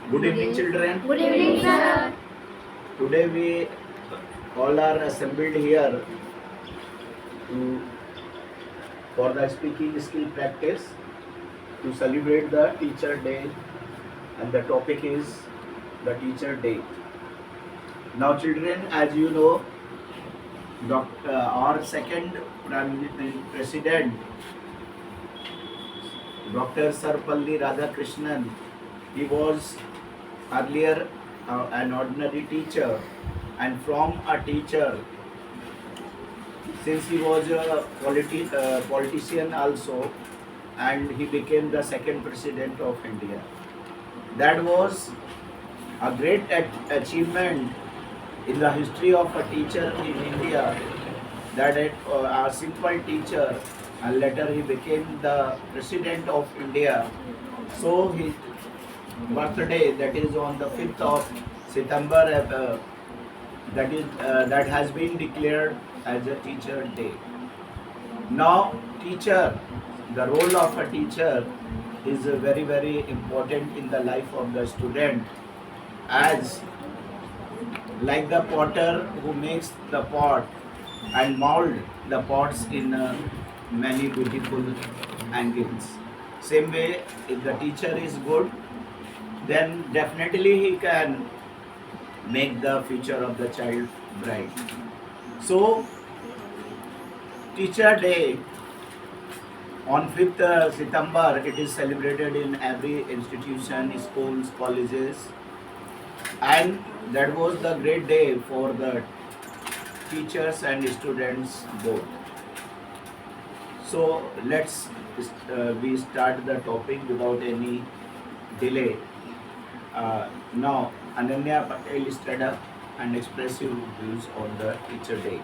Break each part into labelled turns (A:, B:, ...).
A: Good evening, children.
B: Good evening, sir.
A: Today we all are assembled here to for the speaking skill practice to celebrate the Teacher Day, and the topic is the Teacher Day. Now, children, as you know, our second President, Dr. Sarpalli Radhakrishnan, he was earlier an ordinary teacher, and from a teacher, since he was a politician also, and he became the second president of India. That was a great achievement in the history of a teacher in India, that a simple teacher, and later he became the president of India. So his birthday, that is on the 5th of September, that has been declared as a Teacher Day. Now, teacher, the role of a teacher is very, very important in the life of the student, as like the potter who makes the pot and mold the pots in many beautiful angles. Same way, if the teacher is good, then definitely he can make the future of the child bright. So, Teacher Day on 5th September, it is celebrated in every institution, schools, colleges, and that was the great day for the teachers and students both. So let's we start the topic without any delay. Now, Ananya Patel stood up and express your views on the Teacher Day.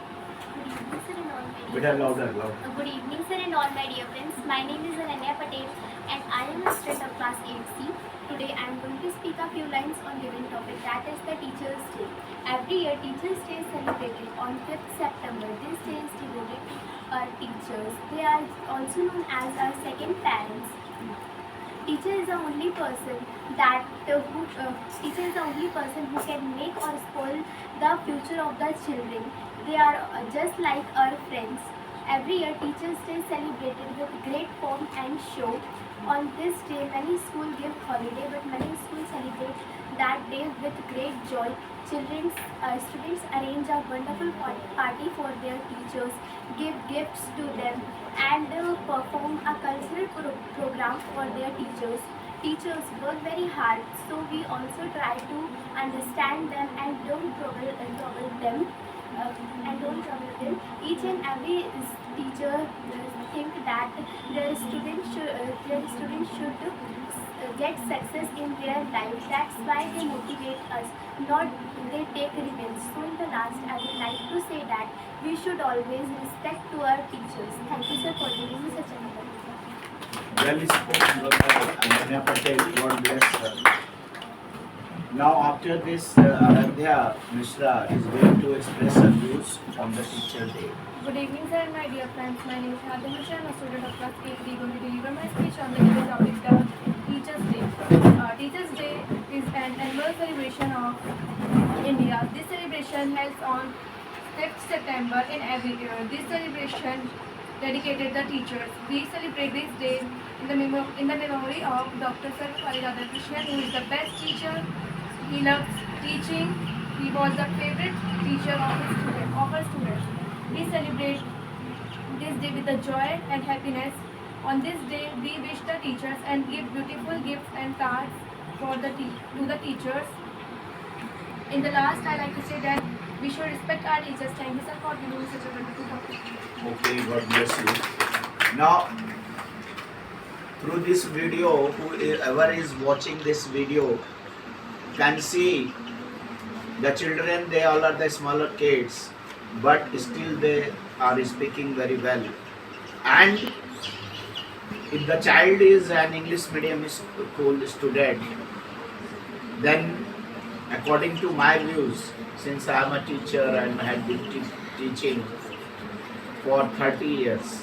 A: Better louder, louder.
B: Good evening, sir, and all my dear friends. My name is Ananya Patel, and I am a student of class 8C. Today, I am going to speak a few lines on given topic, that is the Teachers' Day. Every year, Teachers' Day is celebrated on 5th September. This day is devoted to our teachers. They are also known as our second parents. Teacher is the only person who can make or spoil the future of the children. They are just like our friends. Every year, Teachers' Day is celebrated with great pomp and show. On this day, many schools give holiday, but many schools celebrate that day with great joy. Students arrange a wonderful party for their teachers, give gifts to them, and perform a cultural program for their teachers. Teachers work very hard, so we also try to understand them and don't trouble them. Each and every teacher think that their students should get success in their life. That's why they motivate us, not they take revenge. So in the last, I would like to say that we should always respect to our teachers. Thank you, sir, for giving me such an opportunity.
A: Well spoken, Ananya Patel. God bless her. Now, after this, Aradhya Mishra is going to express her views on the Teacher Day.
C: Good evening, sir, and my dear friends. My name is Aradhya Mishra. I'm a student of class 8. Going to deliver my speech on the given topic, the Teachers' Day. Teachers' Day is an annual celebration of India. This celebration held on 5th September in every year. This celebration dedicated the teachers. We celebrate this day in the memory of Dr. Sarvepalli Radhakrishnan, who is the best teacher. He loves teaching. He was the favorite teacher of our students. We celebrate this day with the joy and happiness. On this day, we wish the teachers and give beautiful gifts and cards to the teachers. In the last, I like to say that we should respect our teachers. Thank you, sir, for giving such a wonderful topic.
A: Okay, God bless you. Now, through this video, whoever is watching this video can see the children, they all are the smaller kids, but still they are speaking very well. And if the child is an English medium school student, then according to my views, since I am a teacher and I have been teaching for 30 years,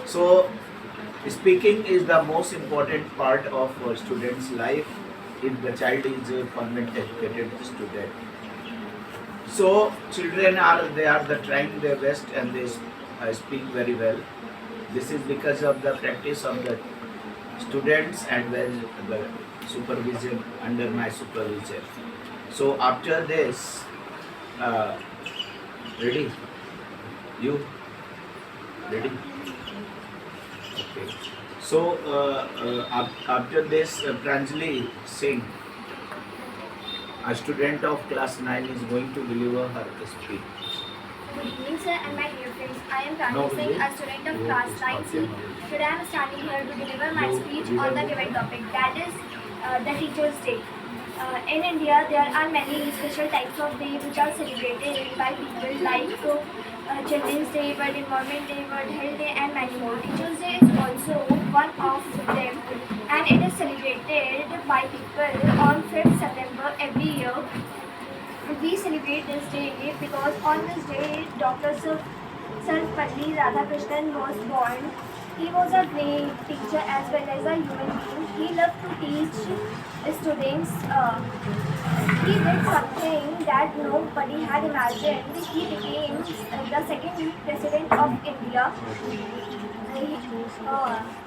A: so speaking is the most important part of a student's life, if the child is a convent educated student. So children are the trying their best and they speak very well. This is because of the practice of the students and then the supervision under my supervision. So after this, uh, ready? You ready? Okay. So after this, Pranjali Singh, a student of class 9, is going to deliver her speech.
B: Good evening, sir, and my dear friends. I am
A: No,
B: Pranjali Singh,
A: really?
B: a student of class 9C. Today I am standing here to deliver my speech on the given topic, that is the Teachers' Day. In India, there are many special types of days which are celebrated by people like Children's Day, World Environment Day, World Health Day, and many more. Teachers' Day is also one of them, and it is celebrated by people on 5th September every year. We celebrate this day because on this day Dr. Sarvepalli Radhakrishnan was born. He was a great teacher as well as a human being. He loved to teach students. He did something that nobody had imagined. He became the second president of India.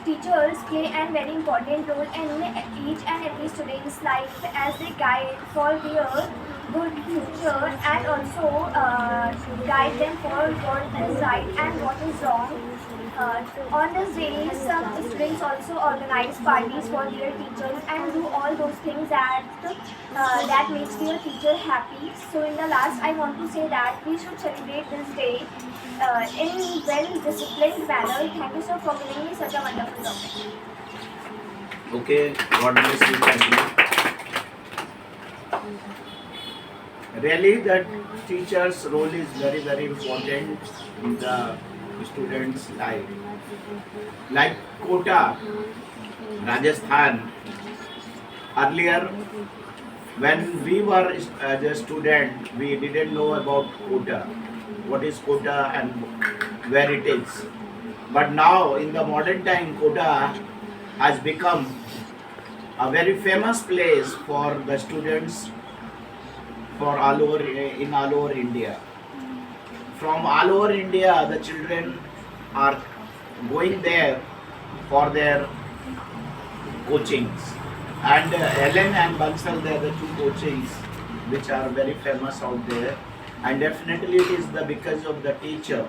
B: Teachers play a very important role in each and every student's life as they guide for their good future and also guide them for what is right and what is wrong. On this day, some students also organize parties for their teachers and do all those things that makes their teacher happy. So in the last, I want to say that we should celebrate this day in well-disciplined manner. Thank you, sir, for giving me such a wonderful topic.
A: Okay, God bless you, Pranjali. Really, the teacher's role is very important in the student's life. Like Kota, Rajasthan. Earlier, when we were as a student, we didn't know about Kota, what is Kota and where it is. But now, in the modern time, Kota has become a very famous place for the students for all over in all over India. From all over India, the children are going there for their coachings. And Ellen and Bansal, they are the two coachings which are very famous out there. And definitely it is because of the teacher.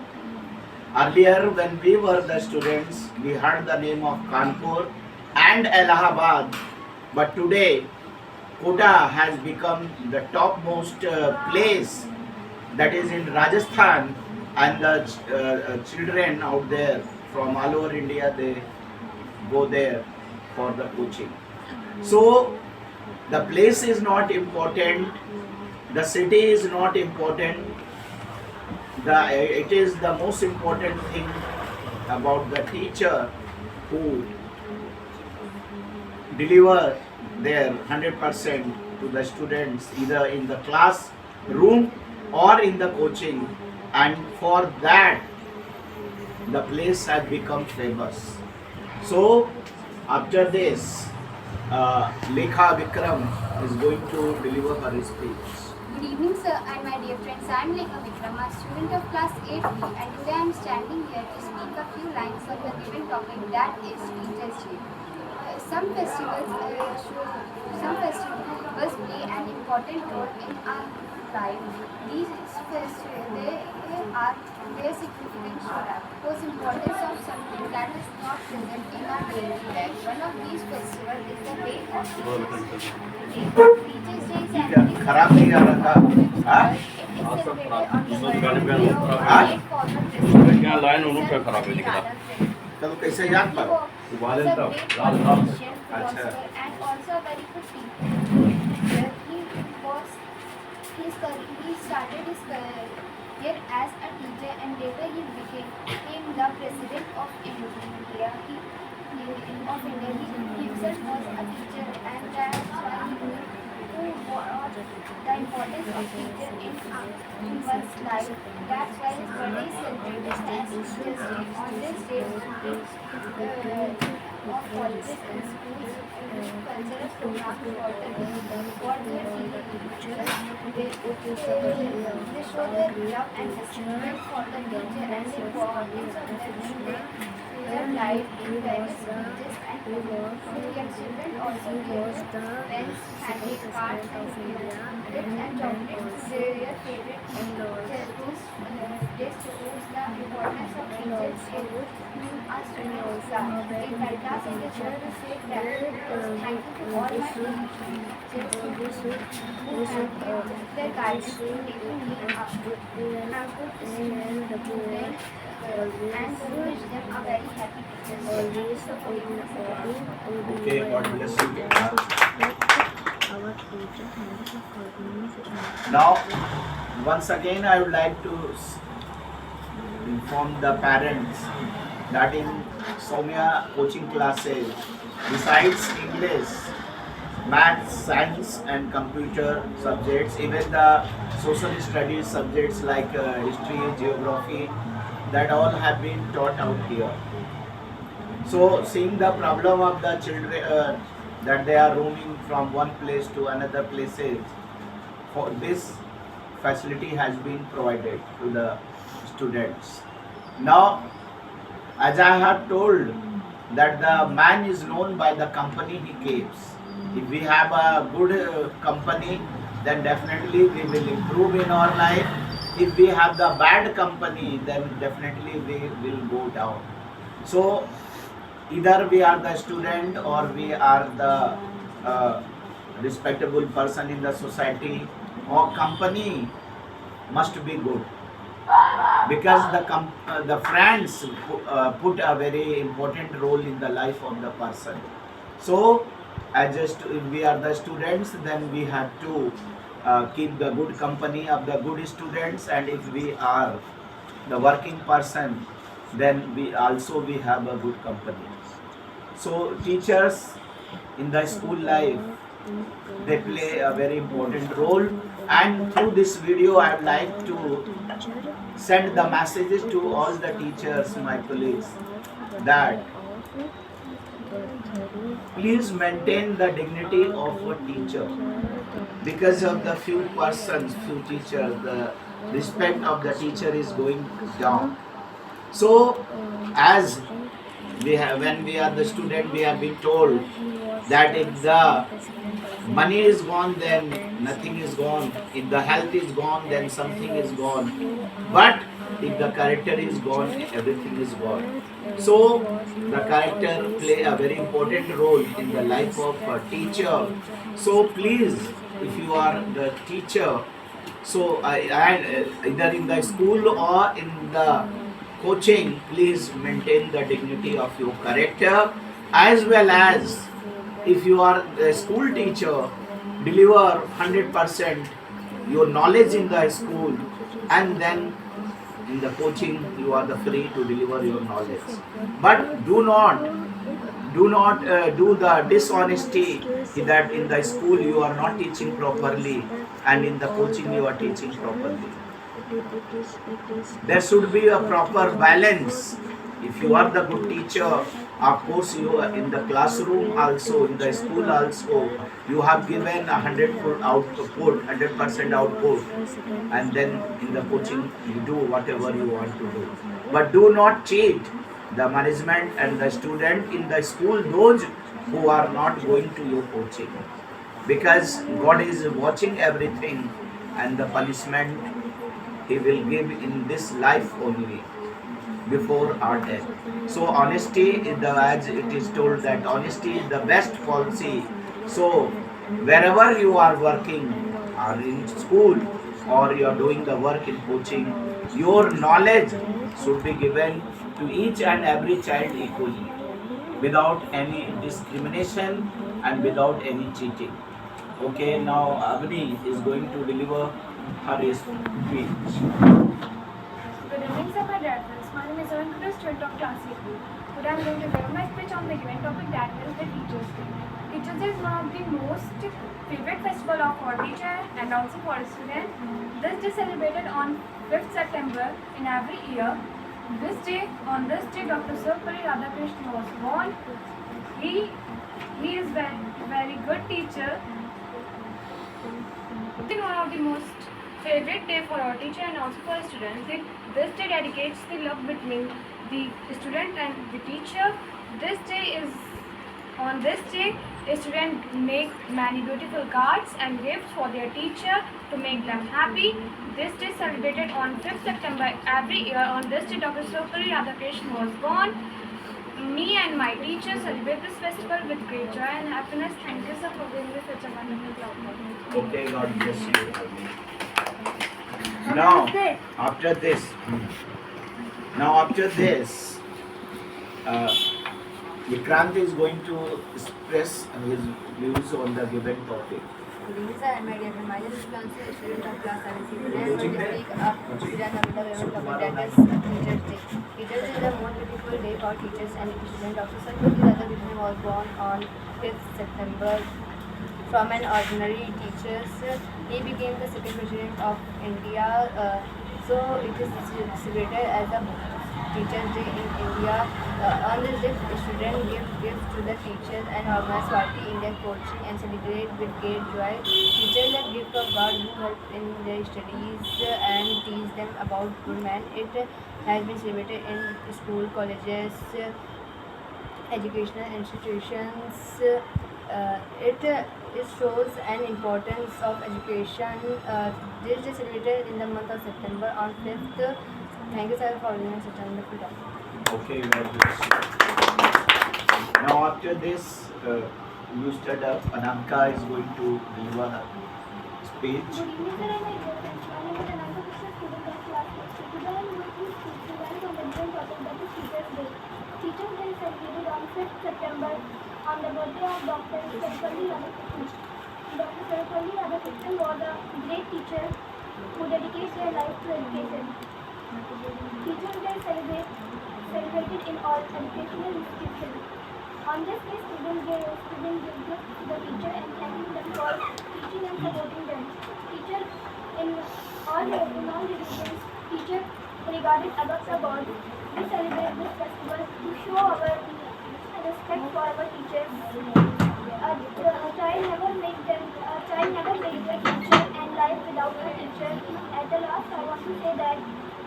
A: Earlier, when we were the students, we heard the name of Kanpur and Allahabad. But today, Kota has become the topmost place that is in Rajasthan, and the children out there from all over India, they go there for the coaching. So the place is not important, the city is not important, it is the most important thing about the teacher who deliver their 100% to the students either in the classroom or in the coaching, and for that the place has become famous. So after this, Lekha Vikram is going to deliver her speech.
B: Good evening, sir, and my dear friends. I am Lekha Vikram, a student of class 8B, and today I am standing here to speak a few lines on the given topic, that is Teachers' Day. Some festivals play an important role in our life. These festivals are their significance shows importance of something that is not present in our daily life. One of these festivals is the day of Teachers' Day is annually
A: खराब नहीं आ रहा था हाँ?
D: क्या line उन्होंने पे खराब है दिखा
A: तब कैसे याद पर
D: वाले तब लाल
A: अच्छा
B: and also a very good teacher. He started his career as a teacher and later he became the president of India. He himself was a teacher, and that's why he knew what the importance of teacher in one's life. That's why his birthday is celebrated as Teachers' Day. On this day, of colleges and schools arrange cultural programs for the youth. For their senior teachers, they show their love and respect for the teacher and the importance of their day. Teacher guide in various speeches and programs. Young children also give friends handy cards and chocolates to their favorite teachers. This shows the importance of teachers in a student's life. In my class, I just want to say that thank you to all my teachers who have their guidance in making me a good student and to wish them a very happy teacher's day. So for you,
A: Okay, God bless you. Now, once again, I would like to inform the parents that in Soumya coaching classes, besides English, maths, science, and computer subjects, even the social studies subjects like history, geography, that all have been taught out here. So, seeing the problem of the children that they are roaming from one place to another places, for this facility has been provided to the students. Now, as I have told, that the man is known by the company he keeps. If we have a good company, then definitely we will improve in our life. If we have the bad company, then definitely we will go down. So, either we are the student or we are the respectable person in the society, or company must be good, because the friends put a very important role in the life of the person. So, if we are the students, then we have to keep the good company of the good students, and if we are the working person, then we have a good company. So teachers in the school life, they play a very important role, and through this video I would like to send the messages to all the teachers, my colleagues, that please maintain the dignity of a teacher. Because of the few persons, few teachers, the respect of the teacher is going down. So, as when we are the student, we have been told that if the money is gone, then nothing is gone. If the health is gone, then something is gone. But if the character is gone, everything is gone. So the character play a very important role in the life of a teacher. So please, if you are the teacher, so either in the school or in the coaching, please maintain the dignity of your character, as well as if you are a school teacher, deliver 100% your knowledge in the school, and then in the coaching you are the free to deliver your knowledge. But do not do the dishonesty that in the school you are not teaching properly and in the coaching you are teaching properly. There should be a proper balance. If you are the good teacher, of course you are in the classroom also, in the school also, you have given 100% output, and then in the coaching you do whatever you want to do. But do not cheat the management and the student in the school, those who are not going to your coaching, because God is watching everything, and the punishment He will give in this life only, before our death. So honesty is as it is told that honesty is the best policy. So wherever you are working, or in school, or you are doing the work in coaching, your knowledge should be given to each and every child equally, without any discrimination and without any cheating. Okay, now Avni is going to deliver her speech.
C: Good evening, sir, my dear friends. My name is Arunkita, student of class 8. Today I am going to give my speech on the event topic, that is the Teachers' Day. Teachers' Day is one of the most favorite festival of our teacher and also for a student. This day celebrated on 5th September in every year. On this day, Dr. Sarvepalli Radhakrishnan was born. He he is very good teacher. It's one of the most favorite day for our teacher and also for students. This day dedicates the love between the student and the teacher. This day is On this day, students make many beautiful cards and gifts for their teacher to make them happy. This day is celebrated on 5th September every year. On this day, Dr. Sarvapalli Radhakrishnan was born. Me and my teacher celebrate this festival with great joy and happiness. Thank you, sir, for giving me such a wonderful platform.
A: Okay, God bless you. Now, after this, Vikrant is going to express his views on the given topic.
E: Good evening, sir. My dear friend, my name is Fiance, a student of class 7C. Today I am going to speak up with the given topic, that is Teachers' Day. Teachers' Day is the most beautiful day for teachers and students. Dr. Sarvapalli Radhakrishnan was born on 5th September. From an ordinary teacher, he became the second president of India. So it is celebrated as a Teachers' Day in India. On this day, students give gifts to the teachers and organize party in their coaching and celebrate with great joy. Teachers are gift of God who help in their studies and teach them about good man. It has been celebrated in school, colleges, educational institutions. It shows an importance of education. This is celebrated in the month of September on 5th. Thank you, sir, for giving us such a wonderful topic.
A: Okay, God bless you. Now, after this, you stood up. Anamka is going to give a speech.
B: Good evening, sir, and my dear friends. My name is Ananta Krishna, student of class 6. Today I am going to speak to learn on the different topic, that is Teachers' Day. Teachers' Day is celebrated on 5th September on the birthday of Dr. Sarvapalli Radhakrishnan. Dr. Sarvapalli Radhakrishnan was a great teacher who dedicates their life to education. Teachers' Day is celebrated in all educational institutions. On this day, students give gifts to the teacher and thanking them for teaching and supporting them. Teachers in all religions, teachers regarded above the God. We celebrate this festival to show our respect for our teachers. A child never makes their teacher and life without a teacher. At the last, I want to say that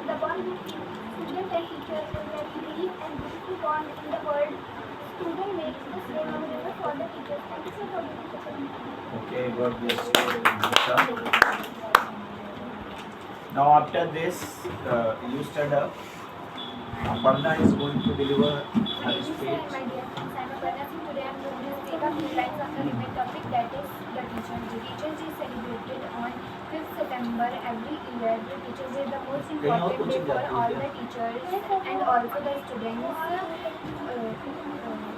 B: the bond between student and teacher is a very deep and beautiful bond in the world. Student makes this day memorable for the teachers. Thank you, sir, for giving such a
A: Okay, God bless you. Now, after this, you stood up. Aparna is going to deliver her
B: My
A: speech.
B: dear friends, I'm Aparna Singh. Today I'm going to speak a few lines on the given topic, that is the Teachers' Day. Teachers' Day is celebrated on 5th September every year. The Teachers' Day is the most important day for all the teachers and also the students.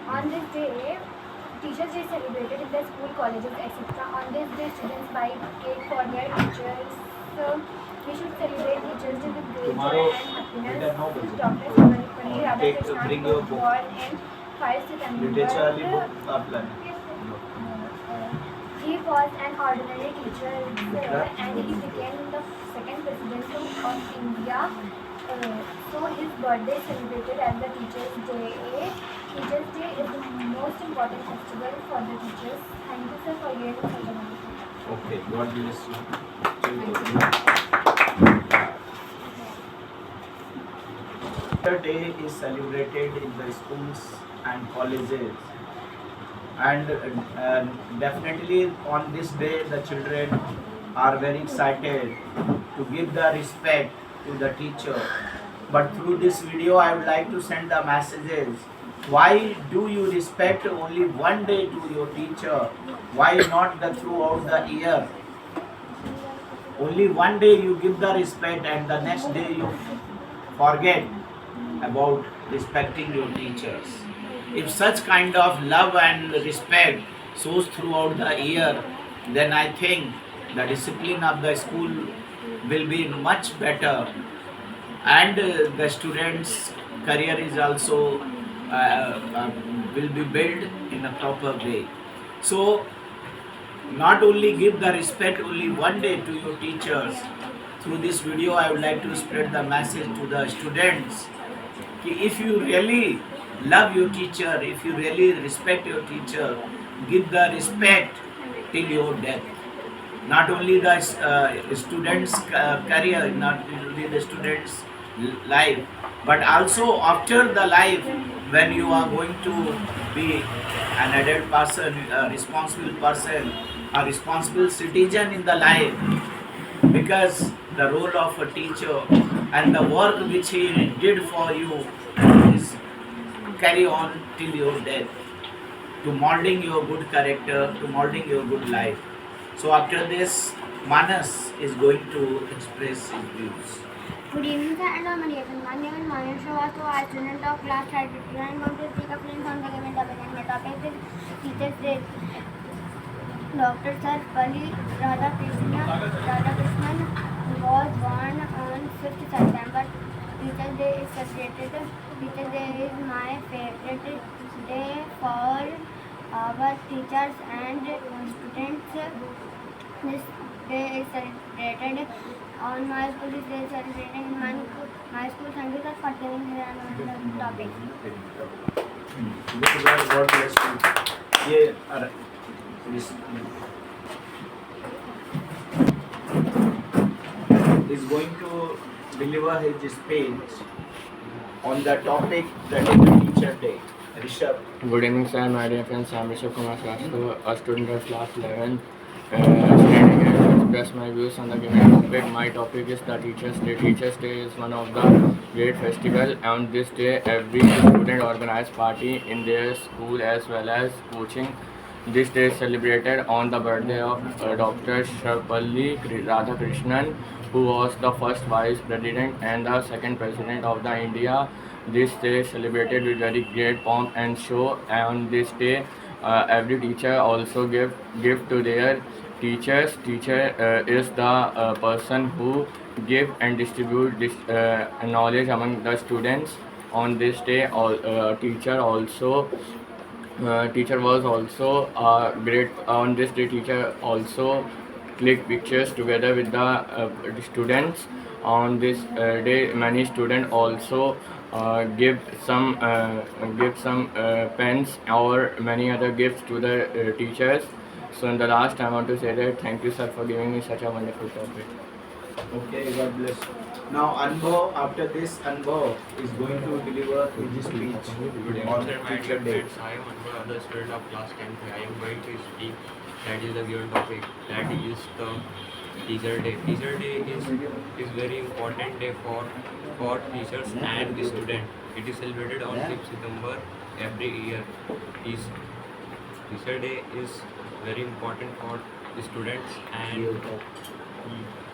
B: On this day, Teachers' Day is celebrated in the school, colleges, etc. On this day, students buy cake for their teachers. So, we should celebrate Teachers' Day with great joy
A: Tomorrow,
B: and happiness.
A: better know
B: This
A: this.
B: Dr. Sarvapalli
A: Take-
B: Radhakrishnan
A: bring your
B: was
A: book.
B: born in 5 September.
A: Literature वाली book आप लाना.
B: He was an ordinary teacher and he became the second president of India. So his birthday is celebrated as the Teachers' Day. Teachers' Day is the most important festival for the teachers. Thank you, sir, for giving such a wonderful.
A: Okay, God bless you. Teacher Day is celebrated in the schools and colleges, and definitely on this day the children are very excited to give the respect to the teacher. But through this video I would like to send the messages. Why do you respect only one day to your teacher? Why not the throughout the year? Only one day you give the respect and the next day you forget about respecting your teachers. If such kind of love and respect shows throughout the year, then I think the discipline of the school will be much better, and the students' career is also will be built in a proper way. So, not only give the respect only one day to your teachers. Through this video, I would like to spread the message to the students. If you really love your teacher, if you really respect your teacher, give the respect till your death. Not only the students' career, not only the students' life, but also after the life, when you are going to be an adult person, a responsible person, a responsible citizen in the life, because the role of a teacher and the work which he did for you is carry on till your death, to molding your good character, to molding your good life. So after this, Manas is going to express his views.
B: Good evening, sir, and my dear friends. My name is Mayan Srivastav. I am a student of class 32. I am going to speak a few on the given topic, and my topic is Teachers' Day. Dr. Sarvepalli Radhakrishnan was born on 5th September. Teachers' Day is celebrated. Teachers' Day is my favorite day for our teachers and students. This day is celebrated on my school. This day is celebrated in my school. Thank you, sir, for giving me the topic.
A: God bless you. ये is going to deliver his speech on the topic that is the Teacher Day. Rishabh.
F: Good evening, sir. My dear friends, I am Rishabh Kumar Srivastav, a student of class 11. Standing here to express my views on the given topic. My topic is the Teachers' Day. Teachers' Day is one of the great festival. On this day, every student organize party in their school as well as coaching. This day is celebrated on the birthday of Dr. Sarvepalli Radhakrishnan, who was the first vice president and the second president of the India. This day is celebrated with very great pomp and show. On this day, every teacher also give to their teachers. Teacher is the person who give and distribute this knowledge among the students. On this day, teacher was also great. On this day, teacher also click pictures together with the students. On this day, many students also give some pens or many other gifts to the teachers. So in the last, I want to say that thank you, sir, for giving me such a wonderful topic.
A: Okay, God bless. Now Anbo, after this, Anbo is going to deliver his speech on Teacher Day.
G: I am the student of class 10. I am going to speak. That is the given topic. That is the Teacher Day. Teacher Day is very important day for teachers and the student. It is celebrated on 5th September every year. Teacher Day is very important for the students and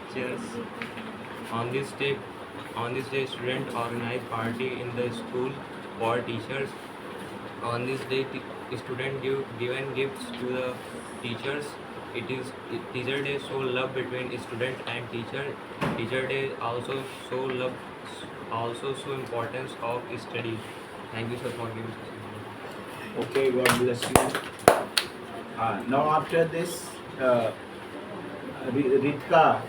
G: teachers. On this day, students organize party in the school for teachers. On this day, students given gifts to the teachers. Teacher Day show love between student and teacher. Teacher Day also show importance of study. Thank you, sir, for giving us.
A: Okay, God bless you. Now after this, Ritka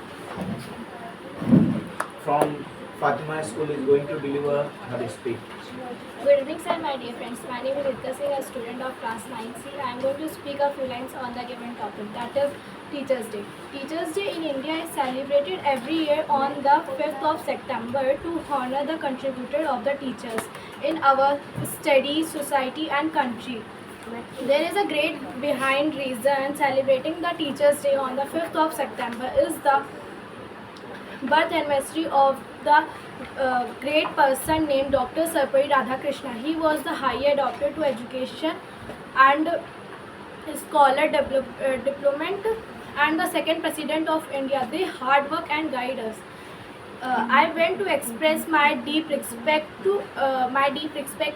A: from Fatima School is going to deliver her speech.
H: Good evening, sir, my dear friends. My name is Ritika Singh, a student of class 9C. I am going to speak a few lines on the given topic, that is Teachers' Day. Teachers' Day in India is celebrated every year on the 5th of September to honor the contributor of the teachers in our study, society and country. There is a great behind reason celebrating the Teachers' Day on the 5th of September is the birth anniversary of the great person named Dr. Sarvepalli Radhakrishnan. He was the higher doctor to education and scholar diplomat and the second president of India. They hard work and guide us. I went to express my deep respect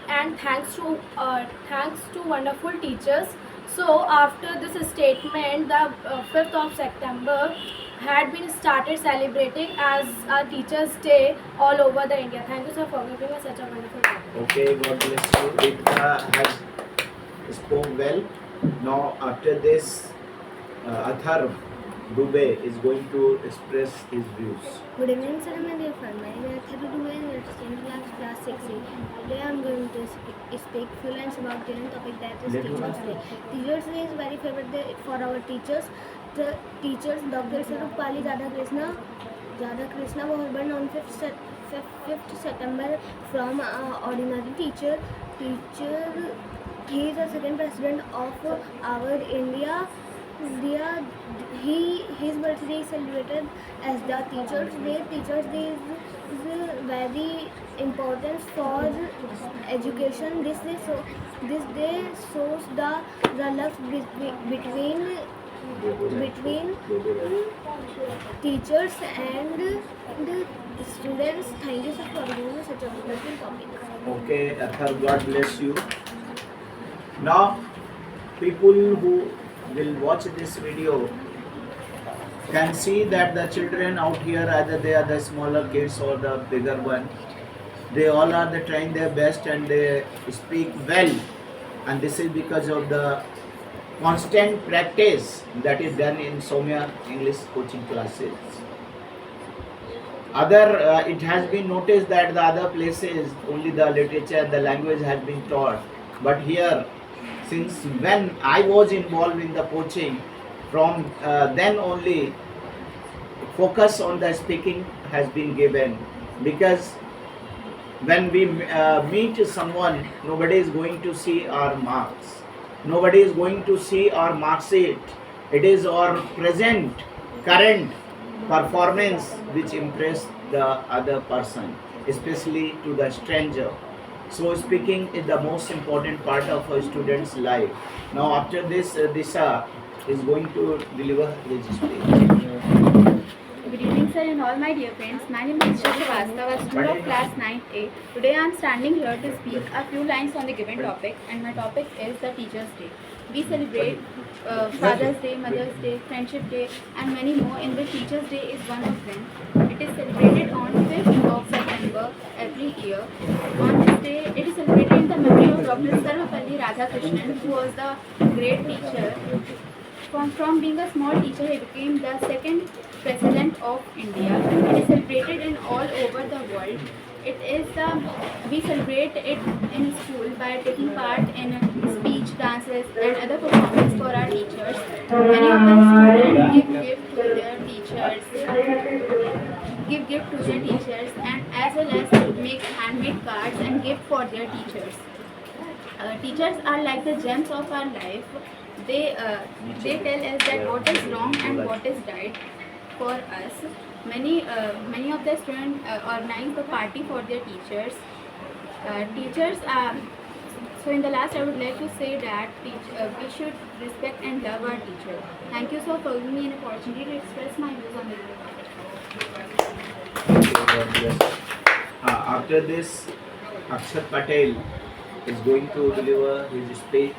H: and thanks to wonderful teachers. So after this statement, the 5th of September had been started celebrating as a Teachers' Day all over the India. Thank you, sir, for giving us such a wonderful topic.
A: Okay, God bless you. Ritika has spoke well. Now after this, Atharv Dubey is going to express his views.
B: Good evening, sir. My dear friend. My name is Akhil Dubey and I'm studying class 6A. Today I am going to speak few lines about the topic that is Teachers Day. Teachers Day is very favorite day for our teachers. The teachers, Dr. Sarupali Radhakrishna was born on 5th September from ordinary teacher. He is the second president of our India. His birthday is celebrated as the Teachers Day. Teachers Day is very important for education. This day shows the love between teachers and the students. Thank you sir for giving me such a wonderful topic.
A: Okay, Athar, God bless you. Now, people who will watch this video can see that the children out here, either they are the smaller kids or the bigger one, they all are trying their best and they speak well, and this is because of the constant practice that is done in Somya English coaching classes. It has been noticed that the other places only the literature and the language has been taught, but here, since when I was involved in the coaching, from then only focus on the speaking has been given, because when we meet someone, nobody is going to see our marks, nobody is going to see our mark sheet. It is our present, current performance which impress the other person, especially to the stranger. So speaking is the most important part of a student's life. Now after this, Disha is going to deliver his speech.
I: Good evening, sir, and all my dear friends. My name is Disha Srivastava, student of class 9A. Today I am standing here to speak a few lines on the given topic, and my topic is the Teachers' Day. We celebrate Father's Day, Mother's Day, Friendship Day, and many more, in which Teachers' Day is one of them. It is celebrated on 5th of September every year. On this day, it is celebrated in the memory of Dr. Sarvapalli Radhakrishnan, who was the great teacher. From being a small teacher, he became the second president of India. It is celebrated in all over the world. We celebrate it in school by taking part in speech, dances, and other performances for our teachers. Many of the students give gift to their teachers, and as well as make handmade cards and gift for their teachers. Teachers are like the gems of our life. They tell us that what is wrong and what is right for us. Many of the students organize the party for their teachers. So in the last, I would like to say that we should respect and love our teachers. Thank you so for giving me an opportunity to express my views on the topic.
A: After this, Akshat Patel is going to deliver his speech.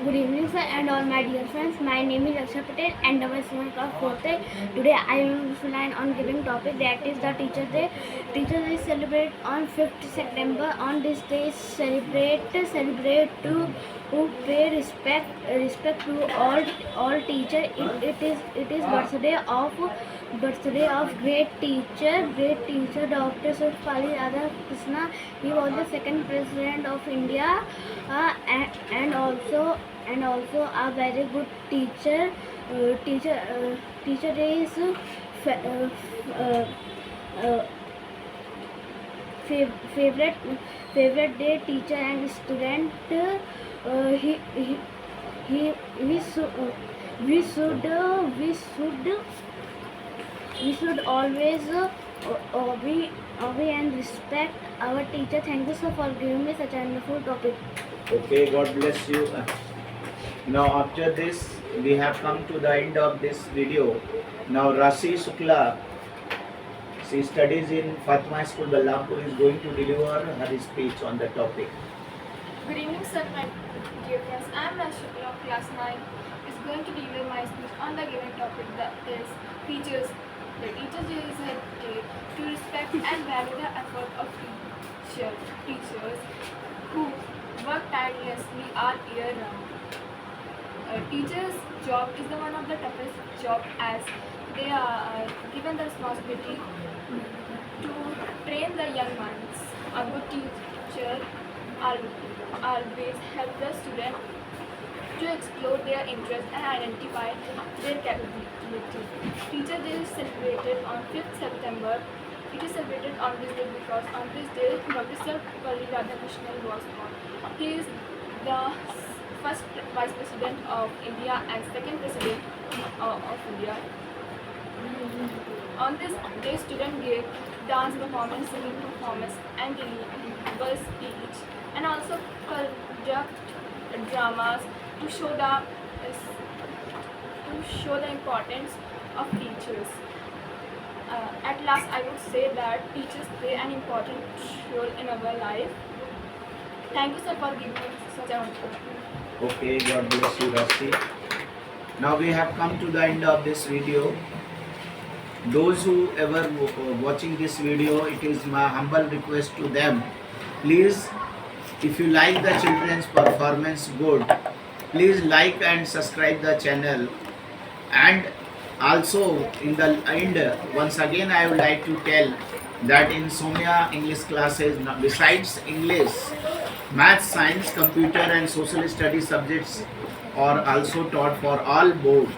B: Good evening, sir, and all my dear friends. My name is Akshay Patel, and our student of 4th. Today, I am line on giving topic that is the Teachers Day. Teachers Day is celebrated on 5th September. On this day, celebrate to pay respect to all teacher. It is birthday of great teacher Dr. Sarvapalli Radhakrishna. He was the second president of India, and also a very good teacher. Teacher Day is favorite day. Teacher and student. We should always obey and respect our teacher. Thank you so for giving me such a wonderful topic.
A: Okay, God bless you. Now after this, we have come to the end of this video. Now Rashi Shukla, she studies in Fatima School, Balrampur, is going to deliver her speech on the topic.
C: Good evening, sir, my dear friends. I am Rashi Shukla of class 9. Is going to deliver my speech on the given topic, that is Teachers. The Teachers Day is a day to respect and value the effort of teachers who work tirelessly all year round. Teacher's job is the one of the toughest job, as they are given the responsibility to train the young minds. A good teacher always helps the student to explore their interests and identify their capability. Teacher Day is celebrated on 5th September. It is celebrated on this day because on this day, Dr. Sarvepalli Radhakrishnan was born. He is the first Vice President of India and second President of India. On this day, students give dance performance, singing performance, and deliver speech, and also conduct dramas to show the importance of teachers. At last, I would say that teachers play an important role in our life. Thank you, sir, for giving me such an opportunity.
A: Okay, God bless you, Rasti. Now we have come to the end of this video. Those who ever watching this video, it is my humble request to them. Please, if you like the children's performance good, please like and subscribe the channel. And also in the end, once again I would like to tell that in Somya English classes, besides English, math, science, computer and social studies subjects are also taught for all board,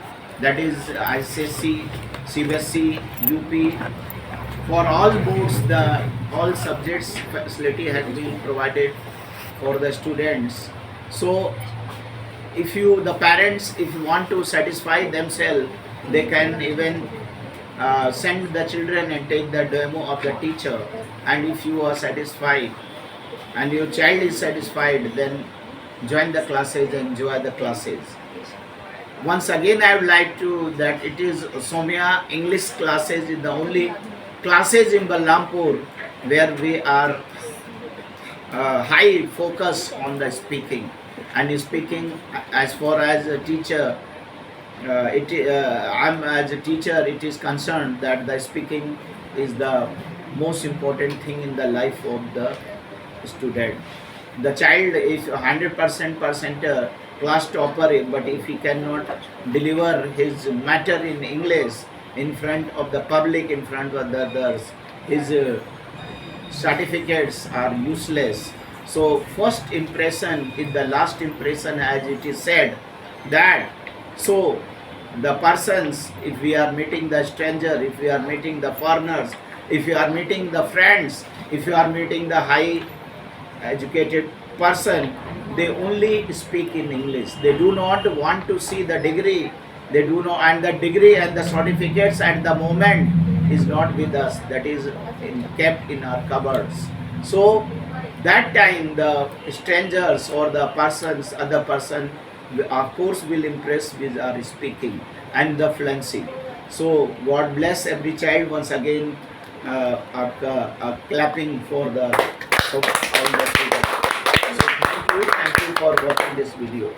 A: that is ICSE, CBSE, UP. For all boards, the all subjects facility has been provided for the students. So if you, the parents, if you want to satisfy themselves, they can even send the children and take the demo of the teacher. And if you are satisfied and your child is satisfied, then join the classes, enjoy the classes. Once again, I would like to that it is Somya English classes is the only classes in Balrampur where we are high focus on the speaking. And speaking, as far as a teacher, I'm as a teacher, it is concerned that the speaking is the most important thing in the life of the student. The child is 100% percenter, class topper, but if he cannot deliver his matter in English in front of the public, in front of the others, his certificates are useless. So first impression is the last impression, as it is said that. So the persons, if we are meeting the stranger, if we are meeting the foreigners, if you are meeting the friends, if you are meeting the high educated person, they only speak in English. They do not want to see the degree. They do not, and the degree and the certificates at the moment is not with us. That is kept in our cupboards. So that time the strangers or the persons, other person, of course will impress with our speaking and the fluency. So God bless every child. Once again, clapping for the all the students. So thank you for watching this video.